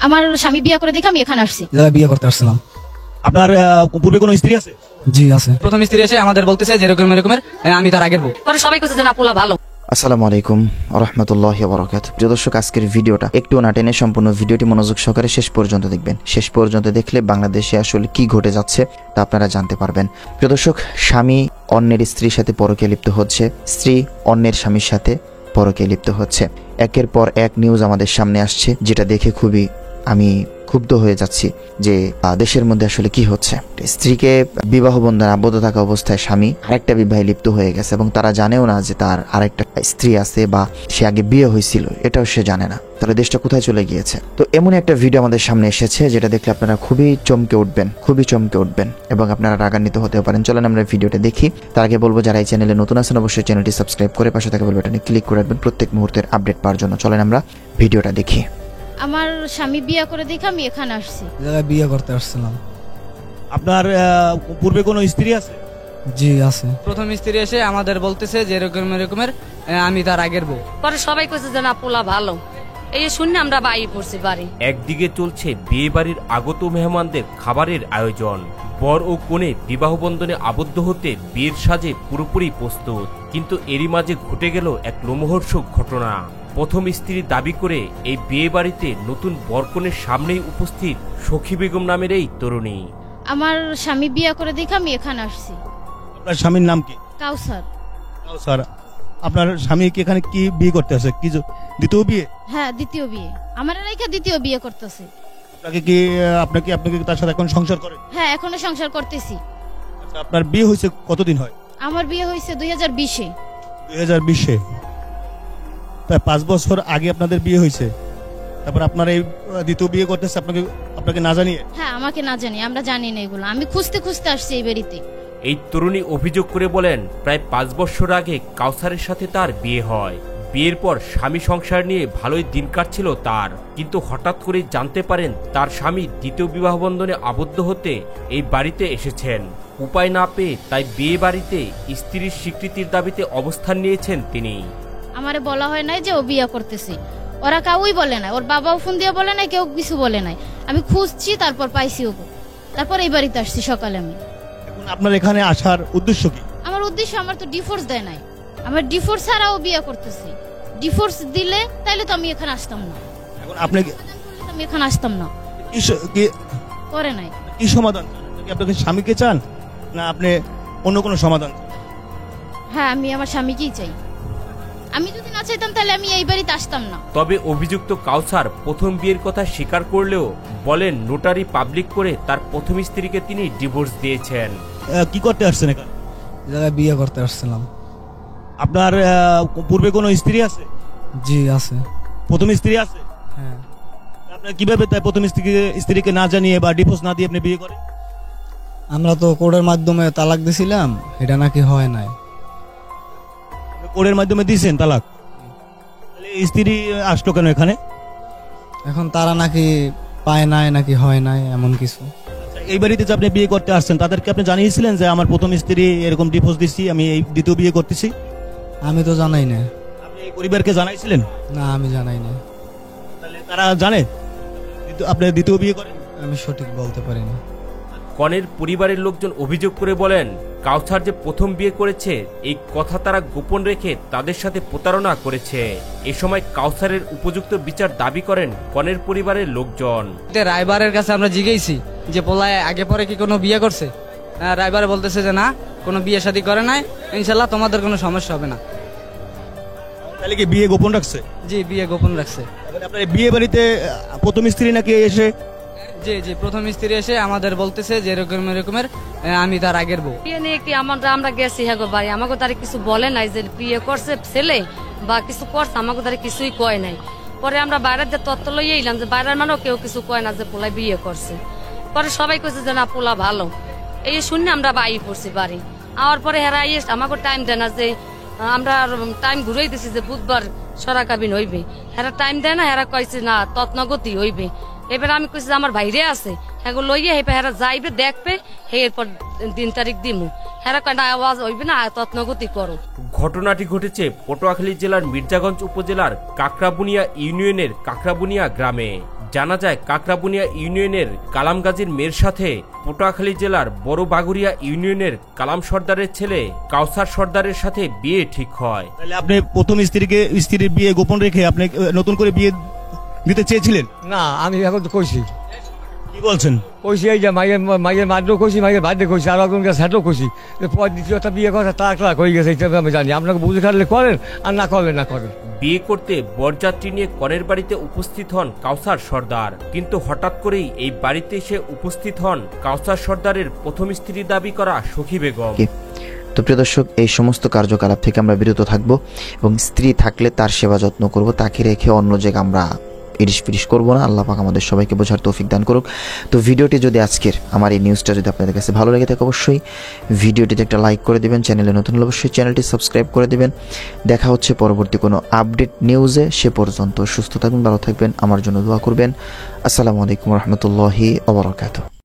আমার স্বামী বিয়ে করে দেখে আমি এখানে আসছি। বিয়ে করতে আসছিলাম। আপনার পূর্বে কোনো স্ত্রী আছে? জি আছে। প্রথম স্ত্রী এসে আমাদের বলতেছে যে এরকম এরকমের, আমি তার আগের বউ। পরে সবাই কইছে যে না পোলা ভালো। আসসালামু আলাইকুম রহমতুল্লাহি ওয়া বারাকাতুহু। প্রিয় দর্শক, আজকের ভিডিওটা একটু না টেনে সম্পূর্ণ ভিডিওটি মনোযোগ সহকারে শেষ পর্যন্ত দেখবেন। শেষ পর্যন্ত দেখলে বাংলাদেশে আসলে কি ঘটে যাচ্ছে তা আপনারা জানতে পারবেন। প্রিয় দর্শক, স্বামী অন্যের স্ত্রীর সাথে পরকে লিপ্ত হচ্ছে, স্ত্রী অন্যের স্বামীর সাথে পরকে লিপ্ত হচ্ছে। একের পর এক নিউজ আমাদের সামনে আসছে, যেটা দেখে খুবই আমি ক্ষুব্ধ হয়ে যাচ্ছি যে দেশের মধ্যে আসলে কি হচ্ছে। স্ত্রীকে বিবাহ বন্ধনে আবদ্ধ থাকা অবস্থায় স্বামী আরেকটা বিবাহে লিপ্ত হয়ে গেছে এবং তারা জানেও না যে তার আরেকটা স্ত্রী আছে বা সে আগে বিয়ে হয়েছিল, এটাও সে জানে না। তাহলে দেশটা কোথায় চলে গিয়েছে? তো এমন একটা ভিডিও আমাদের সামনে এসেছে যেটা দেখলে আপনারা খুবই চমকে উঠবেন এবং আপনারা রাগান্বিত হতেও পারেন। চলেন আমরা ভিডিওটা দেখি। তার আগে বলবো, যারা এই চ্যানেলে নতুন আছেন অবশ্যই চ্যানেলটি সাবস্ক্রাইব করে পাশে থাকা বেল বাটনে ক্লিক করে রাখবেন প্রত্যেক মুহূর্তের আপডেট পাওয়ার জন্য। চলেন আমরা ভিডিওটা দেখি। আমার স্বামী বিয়ে করে দেখে আমি এখানে আসছি। বিয়ে করতে আসছিলাম। আপনার পূর্বে কোনো স্ত্রী আছে? জি আছে। প্রথম স্ত্রী এসে আমাদের বলতেছে যে এরকম এরকমের, আমি তার আগের বউ। পরে সবাই কইছে যে না পোলা ভালো। এই শুনে আমরা বাড়ি পড়ছি বাড়ি। একদিকে চলছে বিয়ে বাড়ির আগত মেহমানদের খাবারের আয়োজন, বর ও কনে বিবাহ বন্ধনে আবদ্ধ হতে বিয়ের সাজে পুরোপুরি প্রস্তুত। কিন্তু এরই মাঝে ঘটে গেল এক লোমহর্ষক ঘটনা। প্রথম স্ত্রী দাবি করে এই বিয়ে বাড়িতে নতুন বরকনের সামনেই উপস্থিত সখী বেগম নামের এই তরুণী। আমার স্বামী বিয়ে করে দেখে আমি এখানে আসছি। আপনার স্বামীর নাম কি? কাউসার। স্যার, আপনার স্বামী কি এখানে কি বিয়ে করতে আসে? কি দ্বিতীয় বিয়ে? হ্যাঁ, দ্বিতীয় বিয়ে। আমার রেখা দ্বিতীয় বিয়ে করতেছে। আপনাকে তার সাথে এখন সংসার করেন? হ্যাঁ, এখনো সংসার করতেছি। আচ্ছা, আপনার বিয়ে হয়েছে কতদিন হয়? আমার বিয়ে হয়েছে 2020-এ। 2020-এ? তাই 5 বছর আগে আপনাদের বিয়ে হয়েছে, তারপর আপনার এই দ্বিতীয় বিয়ে করতেছে আপনাকে না জানিয়ে? হ্যাঁ, আমাকে না জানি, আমরা জানি না এগুলো। আমি খুঁজতে আসছি এই বাড়িতে। এই তরুণী অভিযোগ করে বলেন, প্রায় 5 বছর আগে কাউসারের সাথে তার বিয়ে হয়। বিয়ের পর স্বামী সংসার নিয়ে ভালোই দিন কাটছিল তার, কিন্তু হঠাৎ করে জানতে পারেন তার স্বামী দ্বিতীয় বিবাহ বন্ধনে আবদ্ধ হতে এই বাড়িতে এসেছেন। উপায় না পেয়ে তাই বিয়ে বাড়িতে স্ত্রীর স্বীকৃতির দাবিতে অবস্থান নিয়েছেন তিনি। আমারে বলা হয় নাই যে ও বিয়ে করতেছে, ওরা কাউই বলে নাই, ওর বাবাও ফোন দিয়ে বলে নাই, কেউ কিছু বলে নাই। আমি খুঁজছি, তারপর পাইছি ওকে, তারপর এই বাড়িতে আসছি সকালে। আমি এখন আপনার এখানে আসার উদ্দেশ্য কি? আমার উদ্দেশ্য, আমার তো ডিভোর্স দেয় নাই। আমার ডিভোর্স ছাড়াও বিয়ে করতেছে। ডিভোর্স দিলে তাইলে তো আমি এখানে আসতাম না। এখন আপনি আমি এখানে আসতাম না। করে নাই। কি সমাধান? আপনাকে স্বামীকে চান না আপনি অন্য কোনো সমাধান? হ্যাঁ, আমি আমার স্বামীকেই চাই। আমি যদি না চাইতাম তাহলে আমি এই বাড়িতে আসতাম না। তবে অভিযুক্ত কাউসার প্রথম বিয়ের কথা স্বীকার করলেও বলেন নোটারি পাবলিক করে তার প্রথম স্ত্রীকে তিনি ডিভোর্স দিয়েছেন। কি করতে আসছেন এখানে? বিয়ে করতে আসছিলাম। আপনার পূর্বে কোনো স্ত্রী আছে? জি আছে। প্রথম স্ত্রী আছে? হ্যাঁ। আপনার কিভাবে তাই প্রথম স্ত্রীকে না জানিয়ে বা ডিভোর্স না দিয়ে আপনি বিয়ে করেন? আমরা তো কোর্টের মাধ্যমে তালাক দিছিলাম, এটা নাকি হয় নাই। কোর্টের মাধ্যমে দিয়েছেন তালাক? তাহলে স্ত্রী আসলো কেন এখানে? এখন তারা নাকি পায় নাই, নাকি হয় নাই, এমন কিছু। এই বাড়িতে যে আপনি বিয়ে করতে আসছেন তাদেরকে আপনি জানিয়েছিলেন যে আমার প্রথম স্ত্রী এরকম ডিভোর্স দিচ্ছি, আমি এই দ্বিতীয় বিয়ে করতেছি? আমি তো জানাই না। আপনি এই পরিবারকে জানাইছিলেন? না, আমি জানাই না। তাহলে তারা জানে আপনি দ্বিতীয় বিয়ে করেন? আমি সঠিক বলতে পারি না। কনের পরিবারের লোকজন অভিযোগ করে বলেন, কাউসার যে প্রথম বিয়ে করেছে এই কথা তারা গোপন রেখে তাদের সাথে প্রতারণা করেছে। এ সময় কাউসারের উপযুক্ত বিচার দাবি করেন কনের পরিবারের লোকজন। রায়বারের কাছে আমরা জিজ্ঞেসি যে পোলায় আগে পরে কি কোনো বিয়ে করছে? রায়বারে বলতেছে যে না, কোনো বিয়ে শাদী করে নাই, ইনশাল্লাহ তোমাদের কোনো সমস্যা হবে না। তাহলে কি বিয়ে গোপন রাখছে? জি, বিয়ে গোপন রাখছে। আপনার বিয়ে বাড়িতে প্রথম স্ত্রী নাকি এসে? জি জি, প্রথম স্ত্রী এসে আমাদের বলতেছে যে এরকম এরকমের, আমি তার আগের বউ। বিয়ে নিয়ে কি আমরা গেছি হ্যাঁ বাড়ি, আমাকে তারা কিছু বলে নাই যে বিয়ে করছে ছেলে বা কিছু করছে, আমাকে তারা কিছুই কয় নাই। পরে আমরা বাইরের যে তত্ত্ব লইয়ে এলাম যে বাইরের মানুষ কেউ কিছু কয় না যে পোলা বিয়ে করছে। পরে সবাই কইছে যে না পোলা ভালো। এই শুনে আমরা বাড়ি পড়ছি বাড়ি। আওয়ার পরে হেরা আমাকে টাইম দেয় না, যে আমরা টাইম ঘুরাই দিছি যে বুধবার সরাকাবিন হইবে। হেরা টাইম দেয় না, হেরা কইছে না তৎনগতি হইবে। এবার আমি কইছি যে আমার বাইরে আছে, হ্যাঁ লইয়ে হেরা যাইবে দেখবে, এরপর দিন তারিখ দিমু। হেরা কয় না আওয়াজ হইবে না, তৎনগতি করো। ঘটনাটি ঘটেছে পটুয়াখালী জেলার মির্জাগঞ্জ উপজেলার কাকরাবুনিয়া ইউনিয়নের কাকরাবুনিয়া গ্রামে। জানা যায় কাকরাবুনিয়া ইউনিয়নের কালামগাজীর মেয়ের সাথে পটুয়াখালী জেলার বড় বাগুড়িয়া ইউনিয়নের কালাম সর্দারের ছেলে কাউসার সর্দারের সাথে বিয়ে ঠিক হয়। তাহলে আপনি প্রথম স্ত্রীর বিয়ে গোপন রেখে আপনি নতুন করে বিয়ে দিতে চেয়েছিলেন? না, আমি এখন তো কইছি কি বলছেন? কইছি এই যে মাইয়ের মাদ্রেও কইছি, মাইয়ের বাড়িতে কইছি, আর একজনকে সেটও কইছি, পর দ্বিতীয়টা বিয়ে কথা তার ক্লাক হয়ে গেছে, এটা আমি জানি। আপনাকে বুঝে খাটলে করেন, আর না করলে না করেন। বিয়ে করতে বরযাত্রী নিয়ে কনের বাড়িতে উপস্থিত হন কাউসার সর্দার, কিন্তু হঠাৎ করেই এই বাড়িতে এসে উপস্থিত হন কাউসার সর্দারের প্রথম স্ত্রী দাবি করা সখী বেগম। তো প্রিয় দর্শক, এই সমস্ত কার্যকলাপ থেকে আমরা বিরত থাকব এবং স্ত্রী থাকলে তার সেবা যত্ন করব, তাকে রেখে অন্য জায়গায় আমরা ইরিশ ফিরিশ করবো না। আল্লাহ পাক আমাদের সবাইকে বোঝার তৌফিক দান করুক। তো ভিডিওটি যদি আজকের আমার এই নিউজটা যদি আপনাদের কাছে ভালো লেগে থাকে, অবশ্যই ভিডিওটিতে একটা লাইক করে দিবেন। চ্যানেলে নতুন হলে অবশ্যই চ্যানেলটি সাবস্ক্রাইব করে দিবেন। দেখা হচ্ছে পরবর্তী কোনো আপডেট নিউজে। সে পর্যন্ত সুস্থ থাকবেন, ভালো থাকবেন, আমার জন্য দোয়া করবেন। আসসালামু আলাইকুম রহমতুল্লাহি ওয়া বারাকাতুহু।